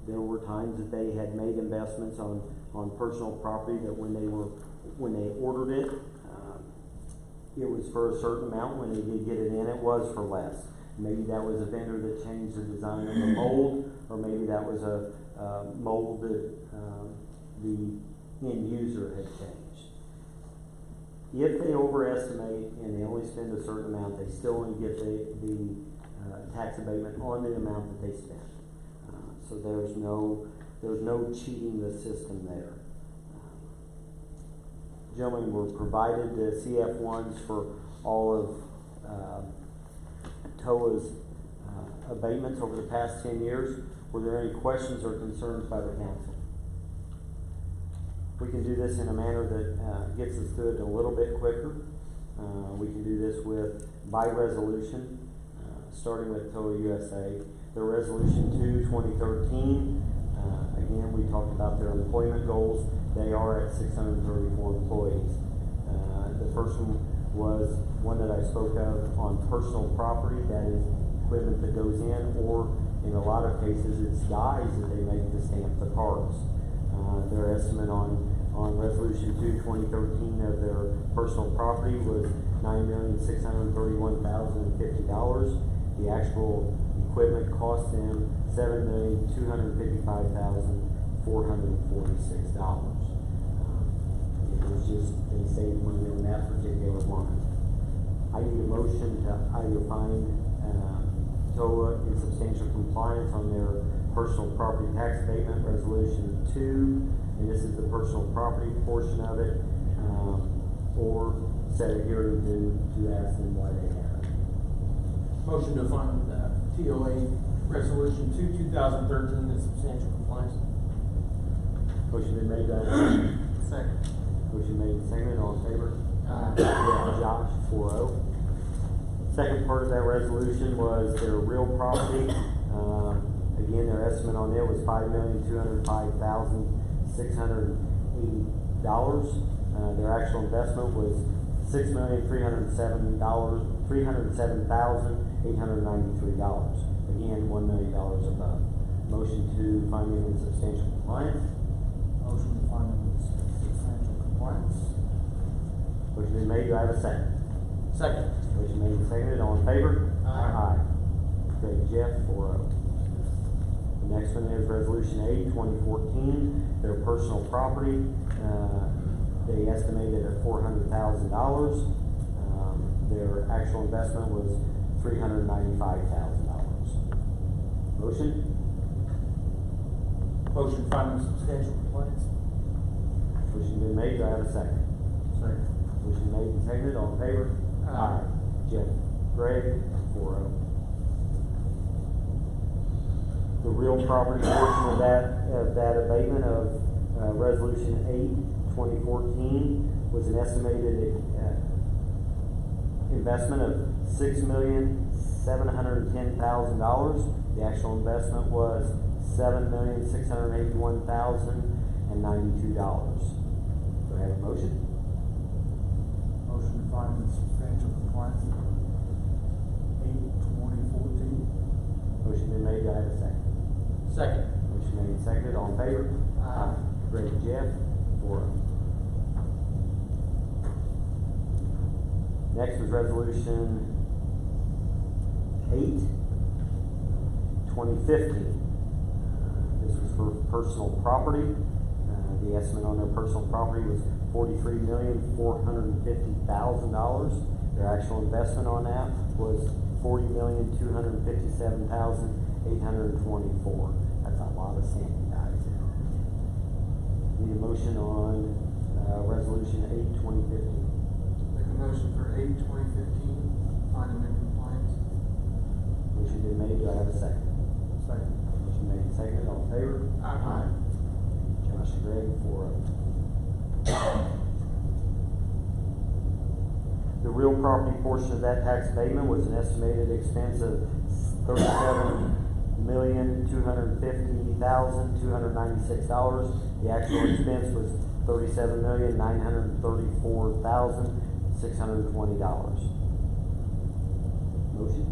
There were times that they had made investments on personal property that when they ordered it, it was for a certain amount. When they did get it in, it was for less. Maybe that was a vendor that changed the design of the mold, or maybe that was a mold that the end user had changed. If they overestimate and they only spend a certain amount, they still only get the tax abatement on the amount that they spent. So there's no cheating the system there. Gentlemen, were provided the CF1s for all of TOA's abatements over the past 10 years. Were there any questions or concerns by the council? We can do this in a manner that gets us through it a little bit quicker. We can do this by resolution, starting with TOA USA. Their resolution 2/2013. Again, we talked about their employment goals. They are at 634 employees. The first one was one that I spoke of on personal property. That is equipment that goes in, or in a lot of cases, it's dies that they make to stamp the parts. Their estimate on resolution 2/2013 of their personal property was $9,631,050. The actual equipment cost them $7,255,446. It was just, they saved money on that particular one. I need a motion to either find TOA in substantial compliance on their personal property tax abatement resolution 2, and this is the personal property portion of it, or set a hearing to ask them why they have it. Motion to find TOA resolution 2/2013 in substantial compliance. Motion been made by Second. Motion made and seconded. All in favor? Aye. Josh, 4-0. Second part of that resolution was their real property. Again, their estimate on it was $5,205,680. Their actual investment was $6,307,893. Again, $1 million above. Motion to find them in substantial compliance. Motion to find them in substantial compliance. Motion been made. Do I have a second? Second. Motion made and seconded. All in favor? Aye. Great, Jeff, 4-0. The next one is Resolution 8/2014. Their personal property, they estimated at $400,000. Their actual investment was $395,000. Motion? Motion to find them in substantial compliance. Motion been made. Do I have a second? Second. Motion made and seconded. All in favor? Aye. Jeff, Greg, 4-0. The real property portion of that abatement of Resolution 8/2014 was an estimated investment of $6,710,000. The actual investment was $7,681,092. Do I have a motion? Motion to find in substantial compliance. 8/2014. Motion been made. Do I have a second? Second. Motion made and seconded. All in favor? Aye. Great, Jeff, 4-0. Next is Resolution 8/2015. This was for personal property. The estimate on their personal property was $43,450,000. Their actual investment on that was $40,257,824. That's a lot of sandy guys. Need a motion on Resolution 8/2015. Make a motion for 8/2015. Find them in compliance. Motion been made. Do I have a second? Second. Motion made and seconded. All in favor? Aye. Josh and Greg, 4-0. The real property portion of that tax abatement was an estimated expense of $37,250,296. The actual expense was $37,934,620. Motion?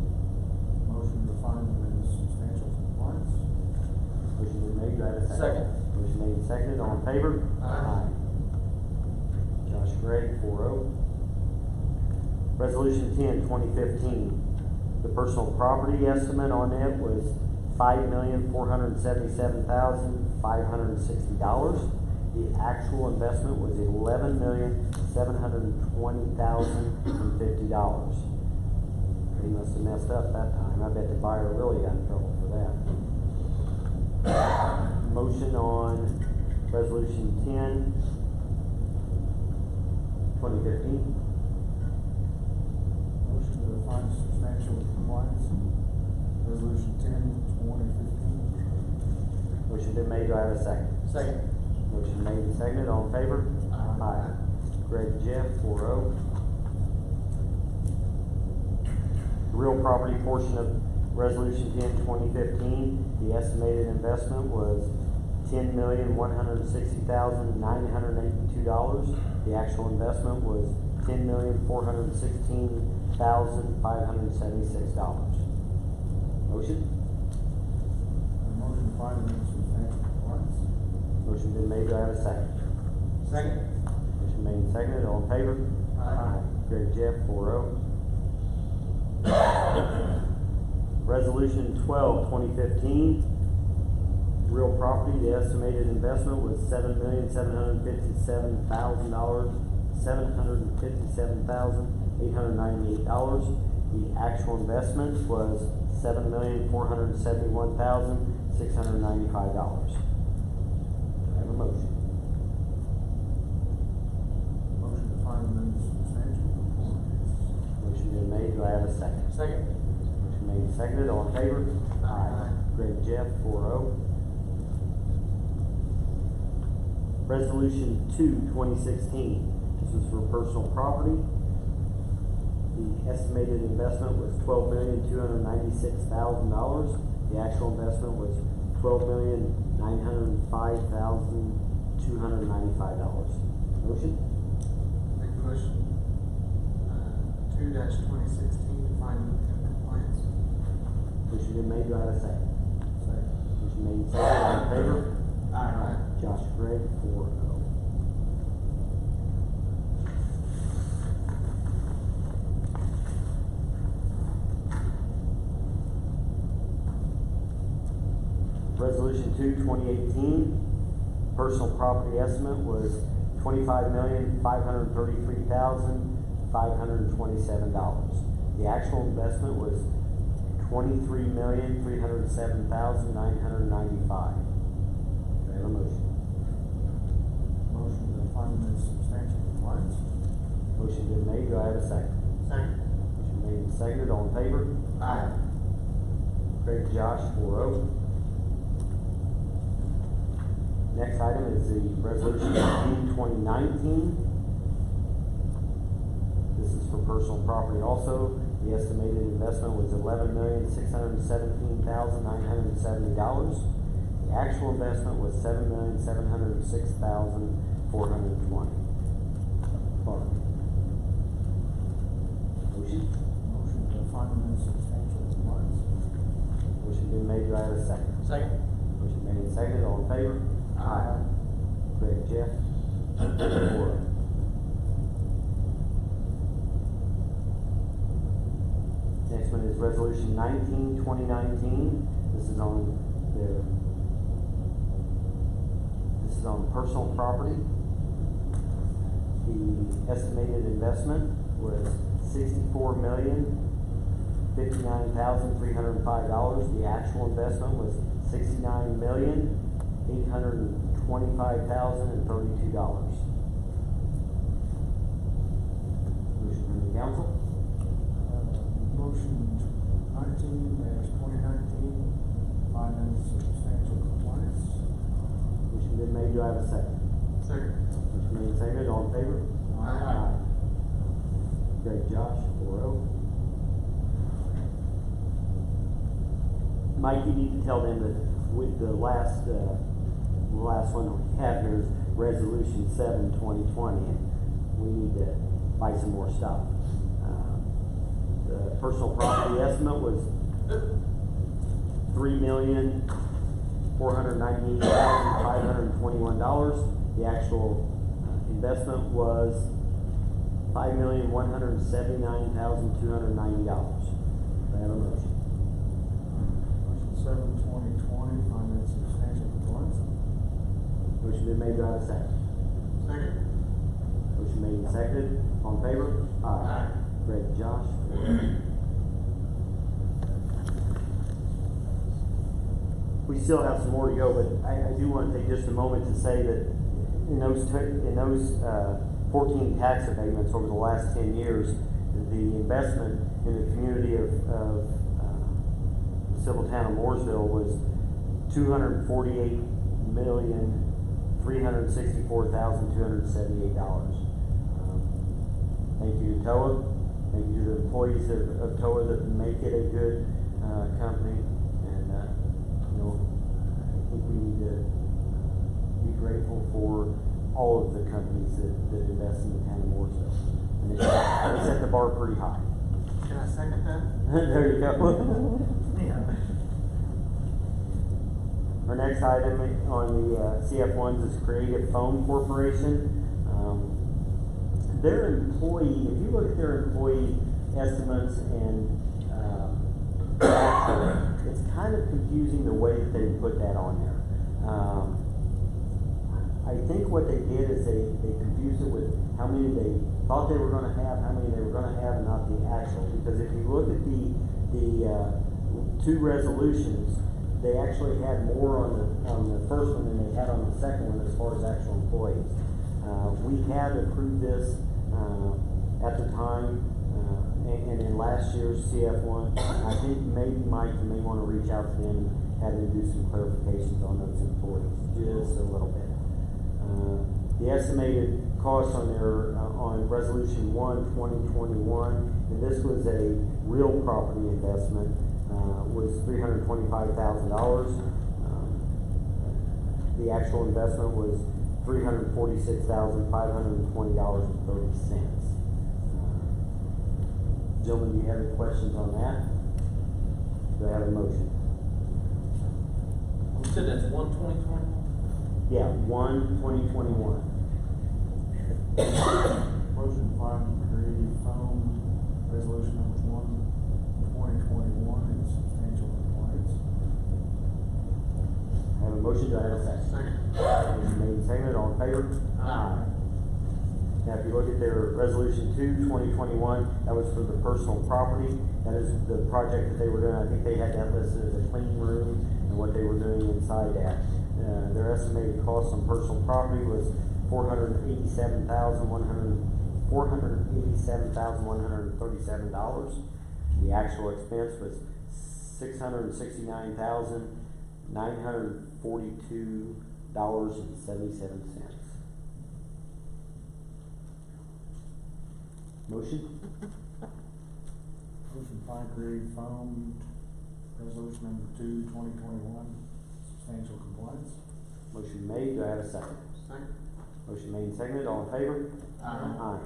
Motion to find them in substantial compliance. Motion been made. do I have a second? Second. Motion made and seconded, all in favor? Aye. Josh Gregg, 4-0. Resolution 10, 2015. The personal property estimate on it was $5,477,560. The actual investment was $11,720,050. They must have messed up that time. I bet the buyer really got in trouble for that. Motion on resolution 10, 2015. Motion to find substantial compliance in resolution 10, 2015. Motion been made, do I have a second? Second. Motion made and seconded, all in favor? Aye. Greg Jeff, 4-0. The real property portion of resolution 10, 2015, the estimated investment was $10,160,982. The actual investment was $10,416,576. Motion? Motion to find substantial compliance. Motion been made, do I have a second? Second. Motion made and seconded, all in favor? Aye. Greg Jeff, 4-0. Resolution 12, 2015. Real property, the estimated investment was $7,757,898. The actual investment was $7,471,695. I have a motion. Motion to find substantial compliance. Motion been made, do I have a second? Second. Motion made and seconded, all in favor? Aye. Greg Jeff, 4-0. Resolution 2, 2016. This is for personal property. The estimated investment was $12,296,000. The actual investment was $12,905,295. Motion? Make the motion, 2-2016 to find in compliance. Motion been made, do I have a second? Second. Motion made and seconded, all in favor? Aye. Josh Gregg, 4-0. Resolution 2, 2018, personal property estimate was $25,533,527. The actual investment was $23,307,995. Do I have a motion? Motion to find substantial compliance. Motion been made, do I have a second? Second. Motion made and seconded, all in favor? Aye. Craig Josh, 4-0. Next item is the resolution 2019. This is for personal property also. The estimated investment was $11,617,970. The actual investment was $7,706,420. Motion? Motion to find substantial compliance. Motion been made, do I have a second? Second. Motion made and seconded, all in favor? Aye. Greg Jeff, 4. Next one is resolution 19, 2019. This is on personal property. The estimated investment was $64,059,305. The actual investment was $69,825,032. Motion from the council. Motion 19-2019, find substantial compliance. Motion been made, do I have a second? Second. Motion made and seconded, all in favor? Aye. Great, Josh, 4-0. Mike, you need to tell them that with the last one we have here is resolution 7, 2020, and we need to buy some more stuff. The personal property estimate was $3,307,995. $498,521. The actual investment was $5,179,290. Do I have a motion? Motion 7/2020, finding substantial compliance. Motion been made, do I have a second? Second. Motion made and seconded. All in favor? Aye. Greg, Josh? We still have some more to go, but I do want to take just a moment to say that in those 14 tax abatements over the last 10 years, the investment in the community of the civil town of Mooresville was $248,364,278. Thank you to TOA. Thank you to the employees of TOA that make it a good company. And I think we need to be grateful for all of the companies that invest in the town of Mooresville. And they set the bar pretty high. Can I second that? There you go. Yeah. Our next item on the CF1s is Creative Foam Corporation. Their employee, if you look at their employee estimates and it's kind of confusing the way that they put that on there. I think what they did is they confused it with how many they thought they were going to have, how many they were going to have, and not the actual. Because if you look at the two resolutions, they actually had more on the first one than they had on the second one as far as actual employees. We had approved this at the time, and in last year's CF1. I think maybe Mike, you may want to reach out to them and have them do some clarifications on those employees, just a little bit. The estimated cost on their on Resolution 1, 2021, and this was a real property investment, was $325,000. The actual investment was $346,520.30. Gentlemen, do you have any questions on that? Do I have a motion? You said that's 1/2020? Yeah, 1/2021. Motion to find Creative Foam, resolution number 1/2021 in substantial compliance. I have a motion, do I have a second? Second. Motion made and seconded, all in favor? Aye. Now, if you look at their Resolution 2, 2021, that was for the personal property. That is the project that they were doing. I think they had that listed as a clean room and what they were doing inside that. Their estimated cost on personal property was $487,137. The actual expense was $669,942.77. Motion? Motion to find Creative Foam, resolution number 2/2021, substantial compliance. Motion made, do I have a second? Second. Motion made and seconded, all in favor? Aye.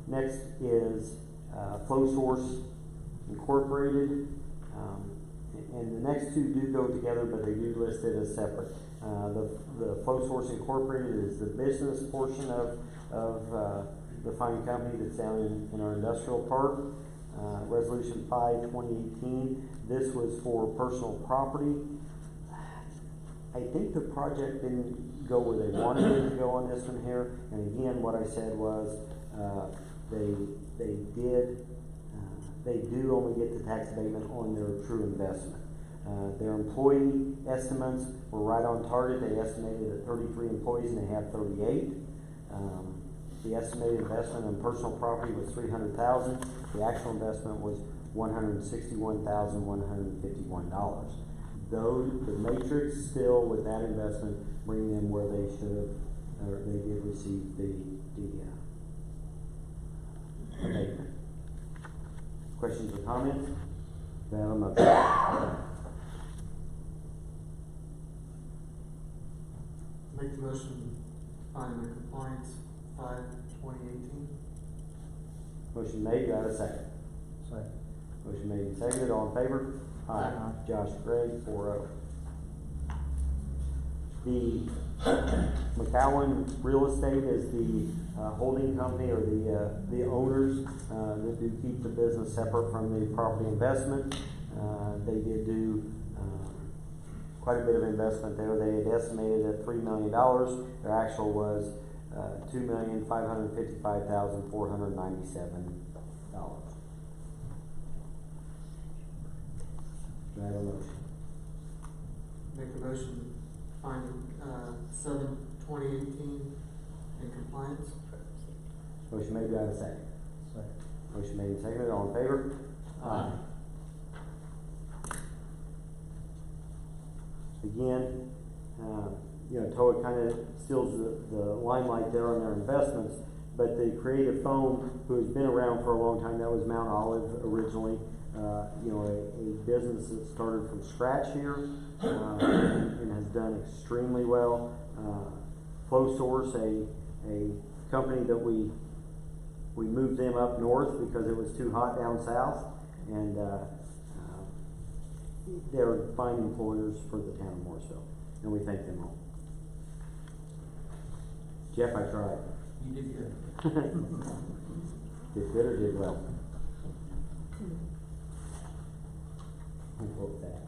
Next is Flow Source Incorporated. And the next two do go together, but they do list it as separate. The Flow Source Incorporated is the business portion of the fine company that's down in our industrial park. Resolution 5, 2018. This was for personal property. I think the project didn't go where they wanted it to go on this one here. And again, what I said was they do only get the tax abatement on their true investment. Their employee estimates were right on target. They estimated at 33 employees and they have 38. The estimated investment in personal property was $300,000. The actual investment was $161,151. Though the matrix still with that investment bring them where they should have, or they did receive the abatement. Questions or comments? Do I have a motion? Make the motion, find the compliance 5/2018. Motion made, do I have a second? Second. Motion made and seconded, all in favor? Aye. Josh Gray, 4-0. The McCowan Real Estate is the holding company, or the owners that do keep the business separate from the property investment. They did do quite a bit of investment there. They had estimated at $3 million. Their actual was $2,555,497. Do I have a motion? Make a motion to find 7/2018 in compliance. Motion made, do I have a second? Second. Motion made and seconded, all in favor? Aye. Again, TOA kind of steals the limelight there on their investments, but the Creative Foam, who has been around for a long time, that was Mount Olive originally, a business that started from scratch here, and has done extremely well. Flow Source, a company that we moved them up north because it was too hot down south, and they're fine employers for the town of Mooresville, and we thank them all. Jeff, I tried. You did good. Did good or did well? I'll quote that.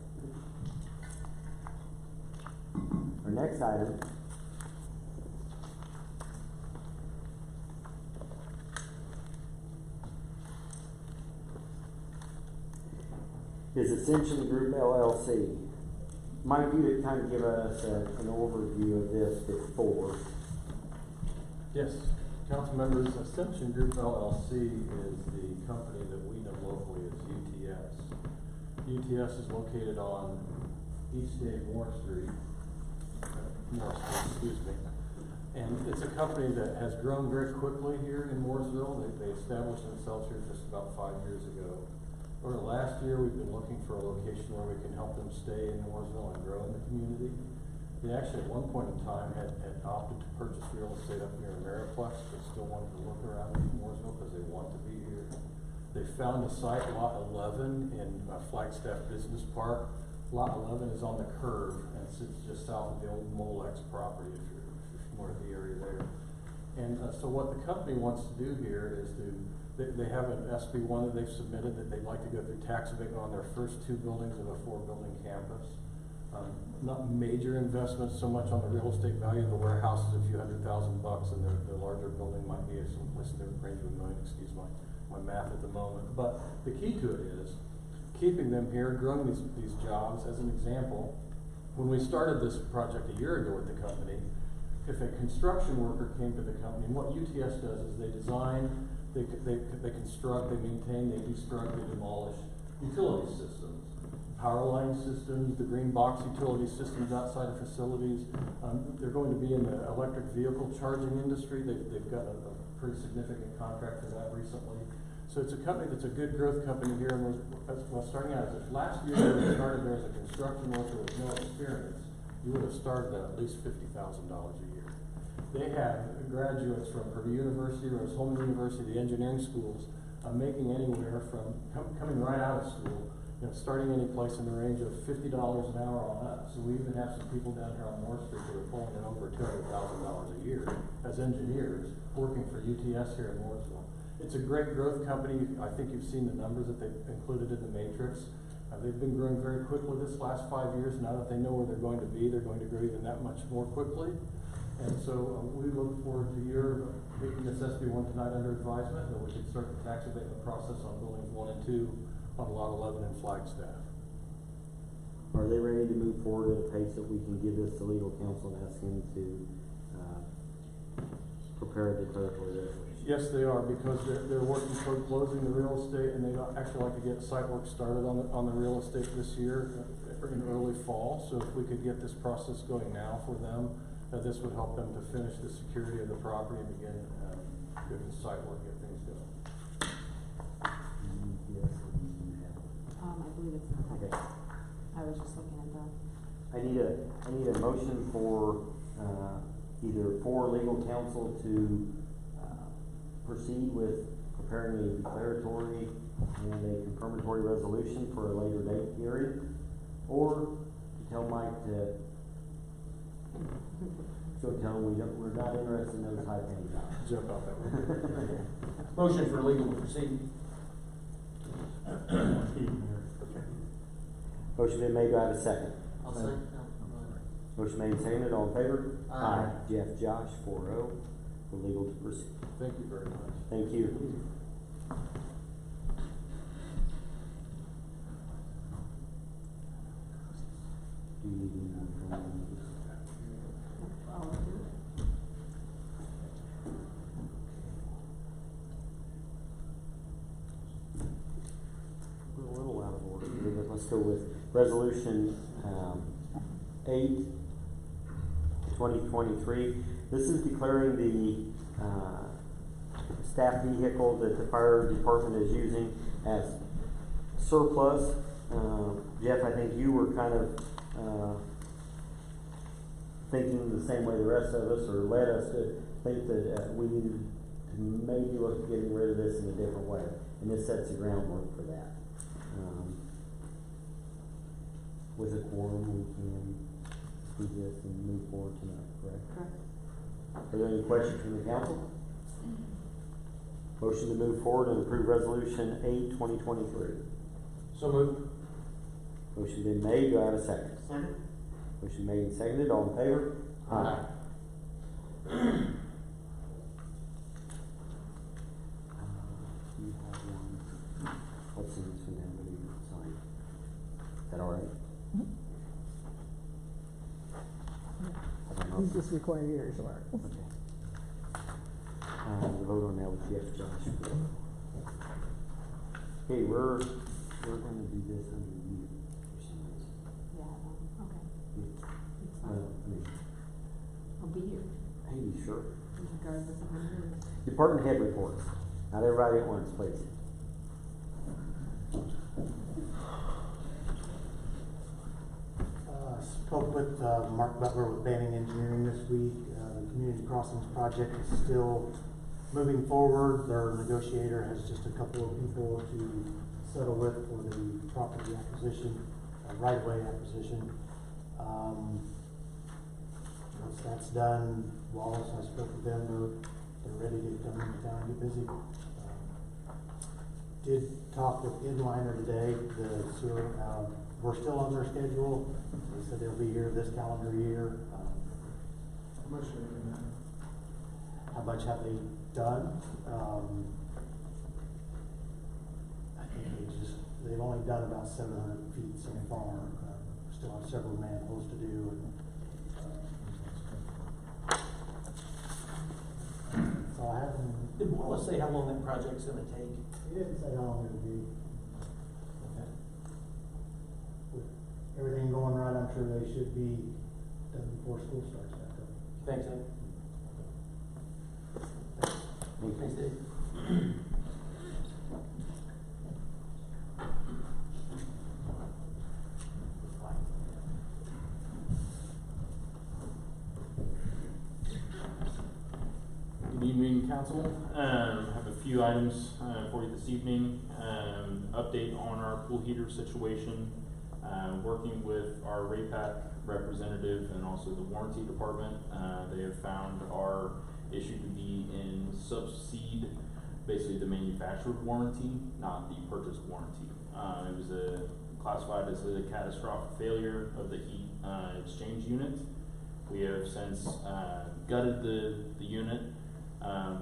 Our next item is Ascension Group LLC. Mike, you to kind of give us an overview of this before. Yes, council members, Ascension Group LLC is the company that we know locally as UTS. UTS is located on East Day Moore Street, excuse me. And it's a company that has grown very quickly here in Mooresville. They established themselves here just about 5 years ago. Over the last year, we've been looking for a location where we can help them stay in Mooresville and grow in the community. They actually, at one point in time, had opted to purchase real estate up near Ameriplex, but still wanted to look around in Mooresville because they want to be here. They found a site, Lot 11, in Flagstaff Business Park. Lot 11 is on the curve and sits just south of the old Molex property, if you're familiar with the area there. And so what the company wants to do here is they have an SB1 that they've submitted that they'd like to go through tax abatement on their first 2 buildings of a 4-building campus. Not major investments so much on the real estate value. The warehouse is a few $100,000, and the larger building might be someplace in the range of $1 million. Excuse my math at the moment. But the key to it is keeping them here, growing these jobs. As an example, when we started this project a year ago with the company, if a construction worker came to the company, and what UTS does is they design, they construct, they maintain, they destruct, they demolish utility systems, power line systems, the green box utility systems outside of facilities. They're going to be in the electric vehicle charging industry. They've got a pretty significant contract for that recently. So it's a company that's a good growth company here, and was starting out as if last year when we started there as a construction worker with no experience, you would have started at least $50,000 a year. They have graduates from Purdue University, Rose-Hulman University, the engineering schools, making anywhere from coming right out of school, starting any place in the range of $50 an hour on up. So we even have some people down here on Moore Street that are pulling in over $200,000 a year as engineers working for UTS here in Mooresville. It's a great growth company. I think you've seen the numbers that they've included in the matrix. They've been growing very quickly this last 5 years. Now that they know where they're going to be, they're going to grow even that much more quickly. And so we look forward to your taking this SB1 tonight under advisement, that we can start the tax abatement process on buildings 1 and 2 on Lot 11 in Flagstaff. Are they ready to move forward at a pace that we can give this to legal counsel and ask him to prepare a declaratory resolution? Yes, they are, because they're working toward closing the real estate, and they'd actually like to get site work started on the real estate this year in early fall. So if we could get this process going now for them, this would help them to finish the security of the property and begin doing the site work, get things going. I believe it's not. Okay. I was just looking at that. I need a motion for either for legal counsel to proceed with preparing a declaratory and a confirmatory resolution for a later date hearing, or to tell Mike to go tell him we're not interested in those high paying jobs. Jump out that way. Motion for legal to proceed. Motion been made, do I have a second? I'll say, no. Motion made and seconded, all in favor? Aye. Jeff, Josh, 4-0, for legal to proceed. Thank you very much. Thank you. Do you need any more from me? I'll do it. We're a little out of order here, but let's go with resolution 8, 2023. This is declaring the staff vehicle that the fire department is using as surplus. Jeff, I think you were kind of thinking the same way the rest of us, or led us to think that we needed to maybe look at getting rid of this in a different way. And this sets the groundwork for that. With a quorum, we can do this and move forward tonight, correct? Correct. Are there any questions from the council? Motion to move forward and approve resolution 8, 2023. So moved. Motion been made, do I have a second? Second? Motion made and seconded, all in favor? Aye. You have one. Let's see this one down, but you can sign. Is that all right? I don't know. These just require yours, Mark. Okay. The vote on that was yes, Josh. Okay, we're gonna do this under you for some reason. Yeah, okay. Yeah. It's Well, fine. I mean, I'll be here, hey, you sure? regardless of when it is. Department head reports. Not everybody at once, please. Spoke with Mark Butler with Banning Engineering this week. The Community Crossings project is still moving forward. Their negotiator has just a couple of people to settle with for the property acquisition, right-of-way acquisition. Once that's done, Wallace, I spoke with them, they're ready to come into town and get busy. Did talk with Inliner today, the sewer, we're still on their schedule. They said they'll be here this calendar year. How much are they doing? How much have they done? I think they've only done about 700 feet so far. Still have several manholes to do. So I haven't. Did Wallace say how long that project's gonna take? He didn't say how long it would be. With everything going right, I'm sure they should be done before school starts back up. Thanks, Ed. Thanks, Dave. Good evening, council. Have a few items for you this evening. Update on our pool heater situation. Working with our RAPAC representative and also the warranty department, they have found our issue to be in subsede, basically the manufactured warranty, not the purchase warranty. It was classified as a catastrophic failure of the heat exchange unit. We have since gutted the unit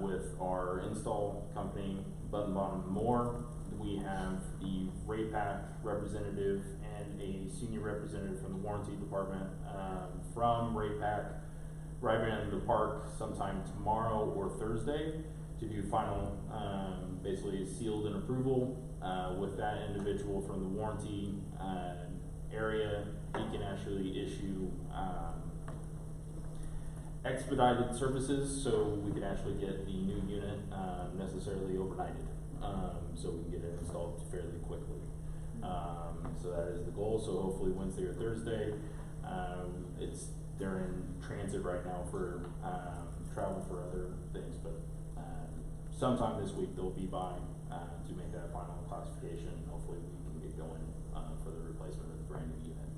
with our install company, Button Bottom Moore. We have the RAPAC representative and a senior representative from the warranty department from RAPAC right around the park sometime tomorrow or Thursday to do final, basically sealed and approval. With that individual from the warranty area, he can actually issue expedited services, so we can actually get the new unit necessarily overnighted, so we can get it installed fairly quickly. So that is the goal. So hopefully Wednesday or Thursday. They're in transit right now for travel for other things, but sometime this week they'll be by to make that final classification. Hopefully we can get going, for the replacement of the brand new unit.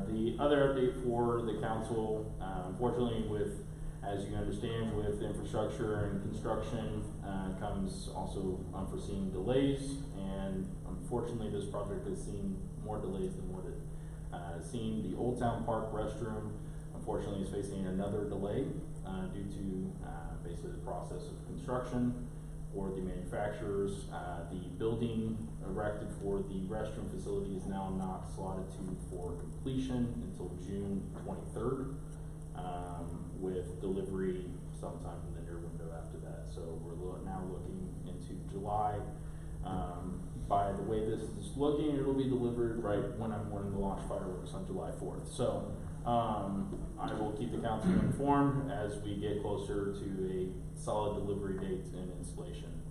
The other update for the council, unfortunately as you understand, with infrastructure and construction, comes also unforeseen delays, and unfortunately this project has seen more delays than what it has seen. The Old Town Park restroom, unfortunately, is facing another delay, due to, basically the process of construction for the manufacturers. The building erected for the restroom facility is now not slotted for completion until June 23rd, with delivery sometime in the near window after that. So we're now looking into July. By the way this is looking, it'll be delivered right when I'm wanting to launch fireworks on July 4th. So I will keep the council informed as we get closer to a solid delivery date and installation.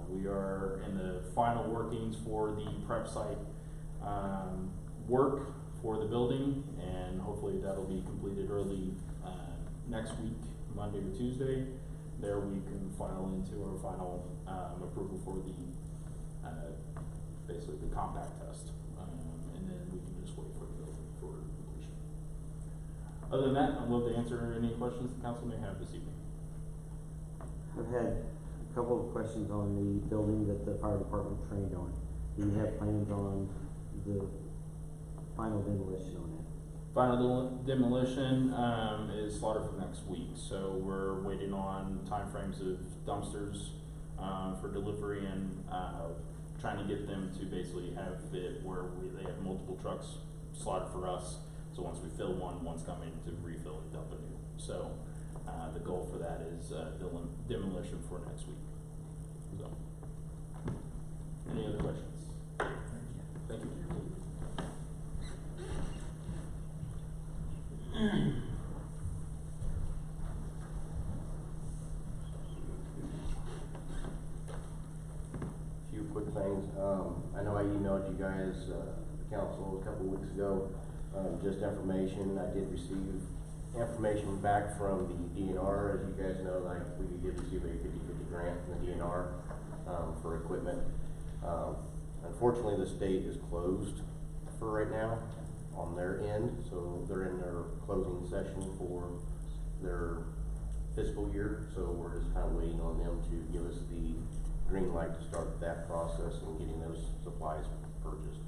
We are in the final workings for the prep site work for the building, and hopefully that'll be completed early next week, Monday or Tuesday. There we can file into our final approval for the basically the compact test, and then we can just wait for the building for completion. Other than that, I'd love to answer any questions the council may have this evening. I've had a couple of questions on the building that the fire department trained on. Do you have plans on the final demolition on it? Final demolition is slotted for next week, so we're waiting on timeframes of dumpsters for delivery, and trying to get them to basically have it where they have multiple trucks slotted for us. So once we fill one's coming to refill and dump a new. So the goal for that is demolition for next week. So, any other questions? Thank you. Few quick things. I know I emailed you guys, the council, a couple weeks ago, just information. I did receive information back from the DNR. As you guys know, like, we did receive a 50/50 grant from the DNR for equipment. Unfortunately, the state is closed for right now on their end, so they're in their closing session for their fiscal year. So we're just kind of waiting on them to give us the green light to start that process and getting those supplies purchased.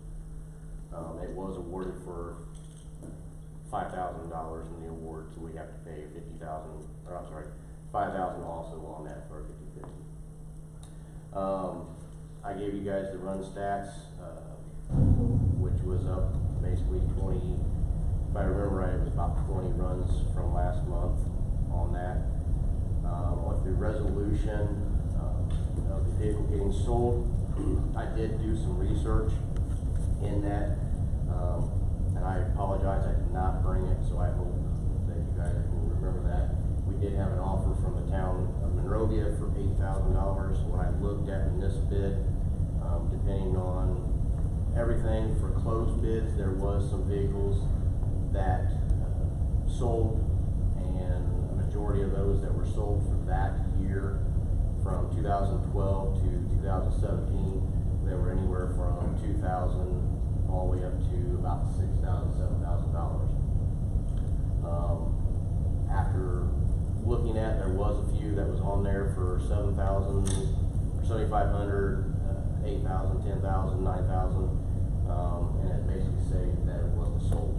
It was awarded for $5,000 in the award, so we have to pay $5,000 also on that for 50/50. I gave you guys the run stats, which was up basically 20, if I remember right, it was about 20 runs from last month on that. With the resolution of the vehicle getting sold, I did do some research in that, and I apologize I did not bring it, so I hope that you guys will remember that. We did have an offer from the town of Monrovia for $8,000. When I looked at this bid, depending on everything for closed bids, there was some vehicles that sold, and a majority of those that were sold for that year from 2012 to 2017, they were anywhere from $2,000 all the way up to about $6,000, $7,000. After looking at, there was a few that was on there for $7,000, $7,500, $8,000, $10,000, $9,000, and it basically said that it wasn't sold.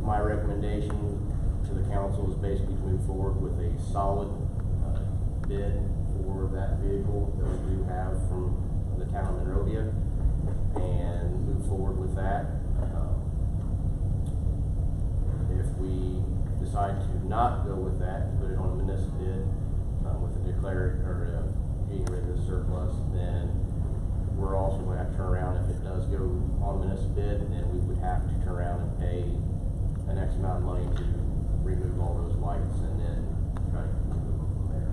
My recommendation to the council is basically to move forward with a solid bid for that vehicle that we do have from the town of Monrovia, and move forward with that. If we decide to not go with that, put it on a municipal bid with a declared or getting rid of the surplus, then we're also going to have to turn around. If it does go on municipal bid, then we would have to turn around and pay an X amount of money to remove all those lights and then try to move them from there.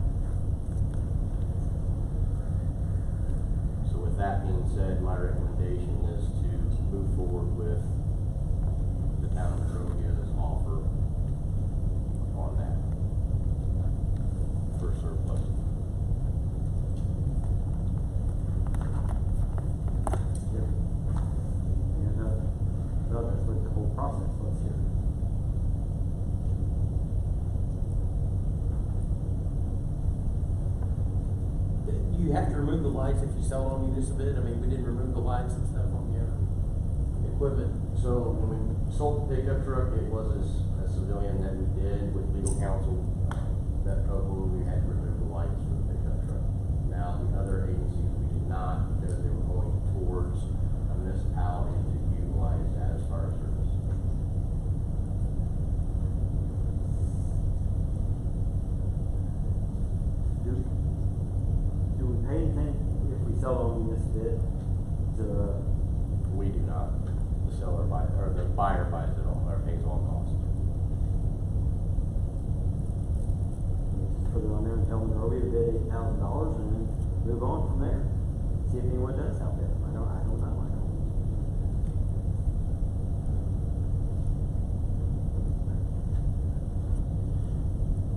So with that being said, my recommendation is to move forward with the town of Monrovia's offer on that for surplus. process was here. Do you have to remove the lights if you sell it on municipal bid? I mean, we didn't remove the lights and stuff on the other equipment. So when we sold the pickup truck, it was a civilian that we did with legal counsel. That total, we had to remove the lights for the pickup truck. Now, the other agencies, we did not because they were going towards a municipality to utilize as fire service. Do we pay anything if we sell it on municipal bid? We do not. The seller buys, or the buyer buys it all, or pays all costs. Put it on there and tell them, oh, we bid $8,000 and then move on from there. See if anyone does out there. I don't know.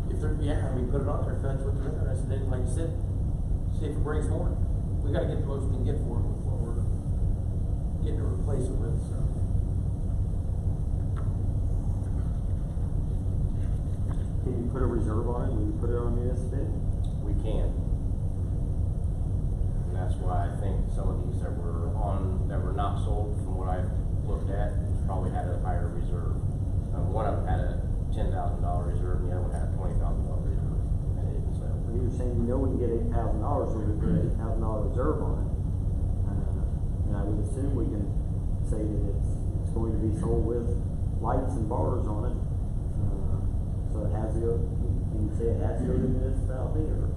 If they're, yeah, I mean, put it on there if that's what they're interested in, like you said, see if it brings more. We gotta get the most we can get for it with what we're getting to replace it with, so. Can you put a reserve on it when you put it on municipal bid? We can. And that's why I think some of these that were not sold, from what I've looked at, probably had a higher reserve. One of them had a $10,000 reserve, and the other one had a $20,000 reserve, and it didn't sell. Well, you're saying you know we can get $8,000 when we put an $8,000 reserve on it. And I would assume we can say that it's going to be sold with lights and bars on it. So it has to go, can you say it has to go to the municipality or?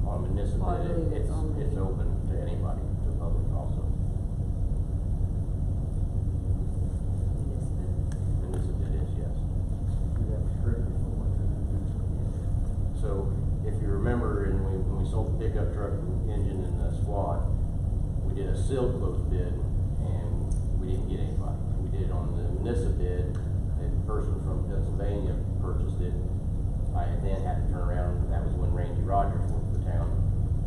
On municipal, Well, I believe it's it's open to anybody, to the public also. Municipal is, yes. So if you remember, when we sold the pickup truck, engine, and the squad, we did a sealed closed bid, and we didn't get anybody. We did it on the municipal bid. A person from Pennsylvania purchased it. I then had to turn around, and that was when Randy Rogers went to the town,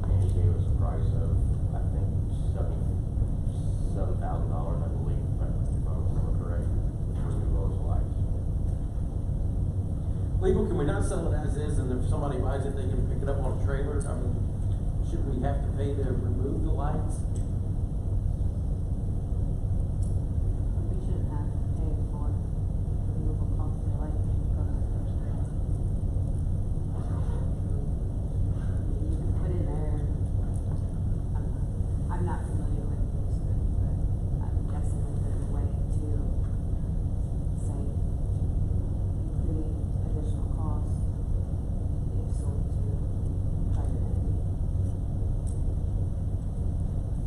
and he gave us a price of, I think, $77,000, I believe, if I remember correct, to remove those lights. Legal, can we not sell it as is, and if somebody buys it, they can pick it up on a trailer? I mean, should we have to pay to remove the lights? We shouldn't have to pay for removal costs of lights. You can put in there, I'm not familiar with this, but I'm guessing that there's a way to say, including additional costs if sold to private entity.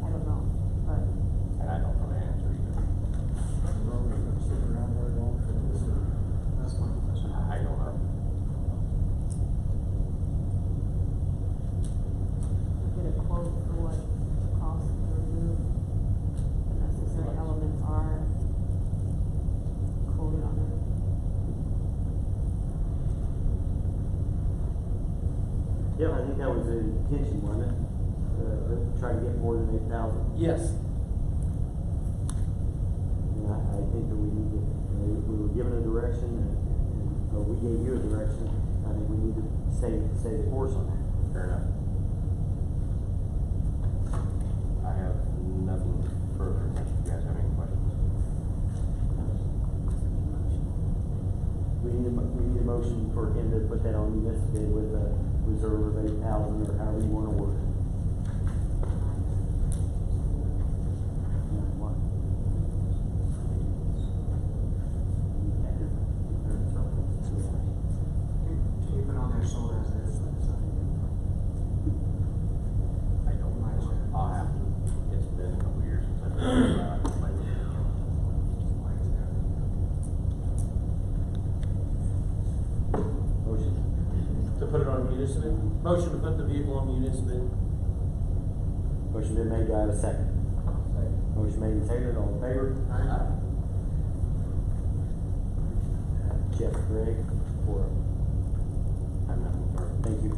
I don't know, but And I don't know the answers to that. That's my question. I don't know. get a quote for what it costs to remove the necessary elements are quoted on it. Yeah, I think that was the intention, wasn't it? Try to get more than 8,000. Yes. And I think that we need to, we were given a direction or we gave you a direction. I think we need to stay the course on that. Fair enough. I have nothing further, unless you guys have any questions. We need a motion for him to put that on municipal bid with a reserve of 8,000 or however you want to word it. Keep it on there sold as is. I don't know. I'll have to. It's been a couple years since I've been around. Motion. To put it on municipal? Motion to put the vehicle on municipal. Motion been made, do I have a second? Motion made and seconded, all in favor? Aye. Jeff, Greg, for, I'm nothing further. thank you.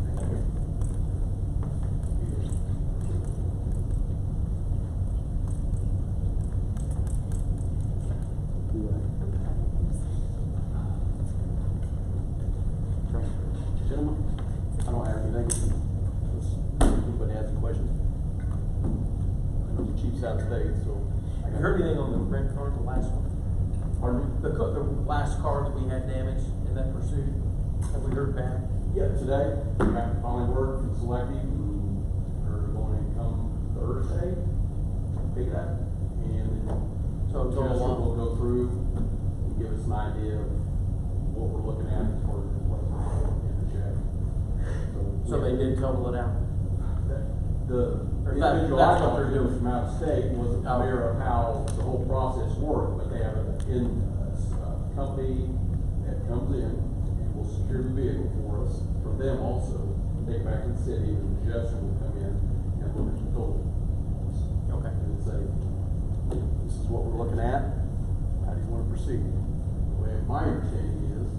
Do that. chiefs out of state, so. Have you heard anything on the red car, the last one? Pardon me? The last car that we had damaged in that pursuit? Have we heard back? Yeah, today, we got finally word from Selective, who are going to come Thursday, pick it up, and So it's all Jessica along. will go through and give us an idea of what we're looking at as far as what's in the check. So they did total it out? The Or individual I that's what talked they're to doing. from out of state wasn't Oh. aware of how the whole process worked, but they have a company that comes in and will secure the vehicle for us, for them also, take it back to the city, and the adjuster will come in and look at the total. Okay. And say, this is what we're looking at, how do you wanna proceed? The way, my understanding is,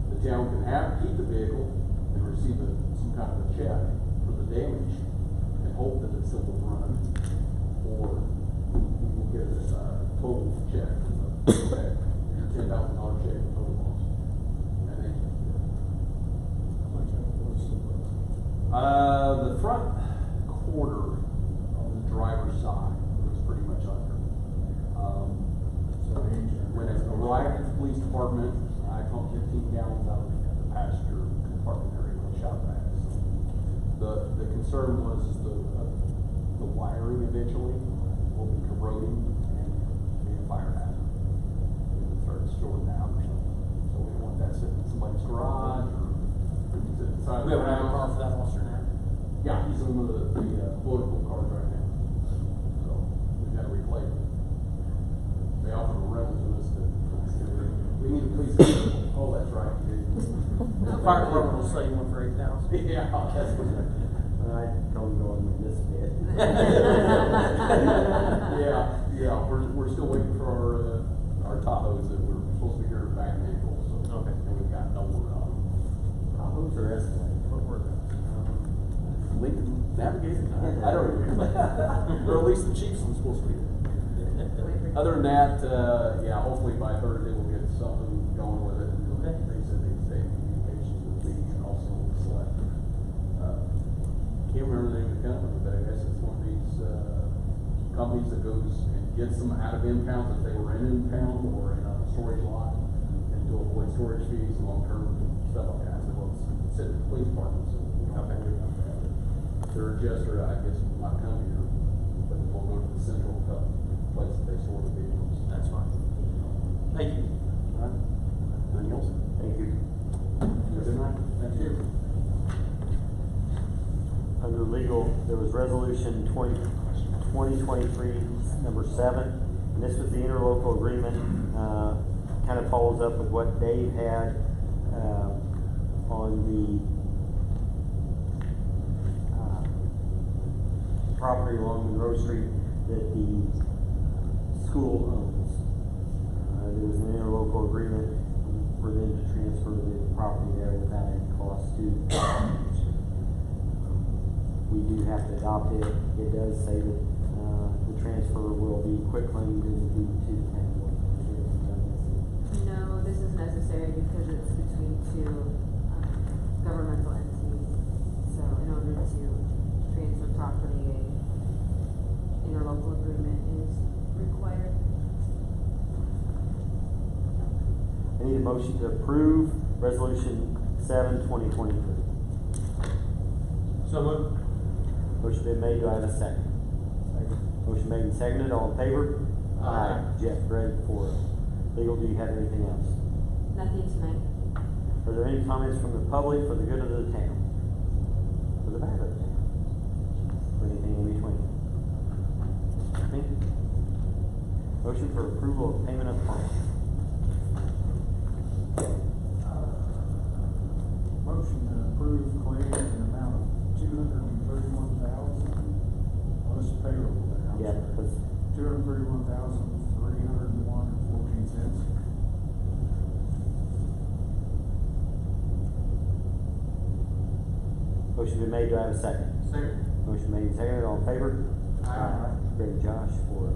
the town can keep the vehicle and receive some kind of a check for the damage, and hope that it still will run, or we will get a total check, okay, $10,000 check for total loss. And then, the front quarter on the driver's side was pretty much under. When it arrived at the police department, I pumped 15 gallons out of the passenger compartment area when I shot back. So the concern was the wiring eventually will be corroding and be a fire hazard. It starts shorting out or something. So we don't want that sitting in somebody's garage or sitting inside We the have another car house. for that officer now? Yeah, he's in one of the political cars right now. So we've got to replace it. They offered a rental to us, but we need a police vehicle. Oh, that's right. The fire department will sell you one for $8,000. Yeah, that's what. I don't go in this bit. Yeah, we're still waiting for our Tahoes that we're supposed to be here back in April, so. Okay. And we've got no word on them. Tahoes or Escalade? What were they? Lincoln Navigator? I don't remember. Or at least the Chiefs was supposed to be there. Other than that, yeah, hopefully by Thursday we'll get something going with it. Okay. They said they'd stay in communications with me and also with Select. Can't remember the name of the company, but I guess it's one of these, companies that goes and gets them out of impounds if they were in impound or in a storage lot, and to avoid storage fees, long-term stuff like that. So it's sitting at the police department, so we don't have to worry about that. Their adjuster, I guess, will not come here, but we'll go to the central place that they store the vehicles. That's fine. Thank you. All right. Anything else? Thank you. Good night. Thank you. Under legal, there was resolution 2023, number 7, and this was the interlocal agreement, kind of follows up with what Dave had, on the, property along Monroe Street that the school owns. There was an interlocal agreement for them to transfer the property there without any cost to we do have to adopt it. It does say that the transfer will be quitclaimed and due to the county. No, this is necessary because it's between two governmental entities. So in order to transfer property, a interlocal agreement is required. I need a motion to approve resolution 7, 2023. So moved. Motion been made, do I have a second? Motion made and seconded, all in favor? Aye. Jeff, Greg, for legal, do you have anything else? Nothing tonight. Are there any comments from the public for the good of the town? For the bad of the town? Or anything in between? Nothing? Motion for approval of payment of claims. Motion to approve claims in the amount of $231,000 plus payroll. Yeah, because $231,301.14. motion been made, do I have a second? Second. Motion made and seconded, all in favor? Aye. Greg, Josh, for,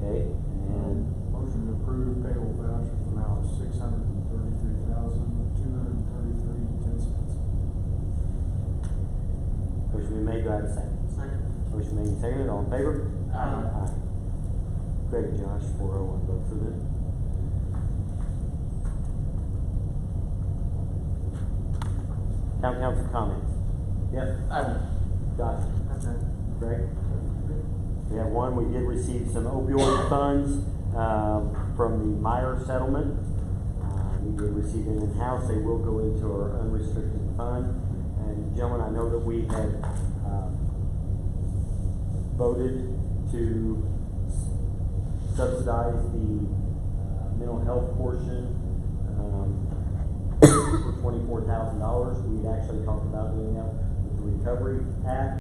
okay, and Motion to approve payroll vouchers in the amount of $633,233.10. motion been made, do I have a second? Second. Motion made and seconded, all in favor? Aye. Greg, Josh, 4-0 on both of them. Town council comments. Yep. Josh. That's it. Greg? We have one, we did receive some opioid funds, from the Meyer settlement. We did receive them in-house, they will go into our unrestricted fund. And gentlemen, I know that we had, voted to subsidize the, mental health portion, for $24,000. We had actually talked about doing that with the Recovery Act.